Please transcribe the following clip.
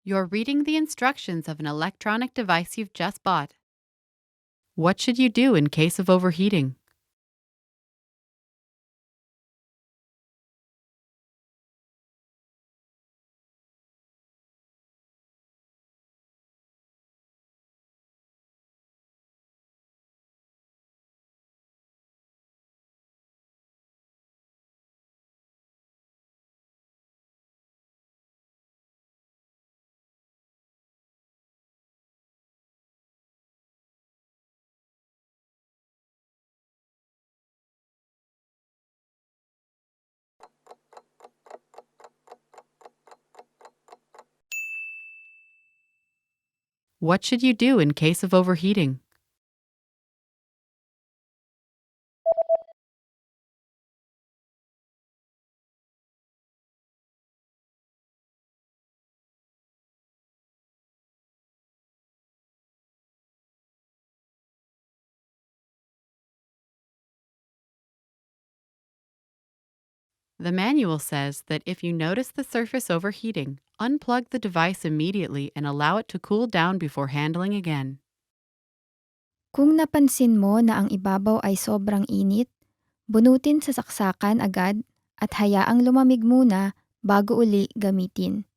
You're reading the instructions of an electronic device you've just bought. What should you do in case of overheating? What should you do in case of overheating? The manual says that if you notice the surface overheating, unplug the device immediately and allow it to cool down before handling again. Kung napansin mo na ang ibabaw ay sobrang init, bunutin sa saksakan agad at hayaang lumamig muna bago uli gamitin.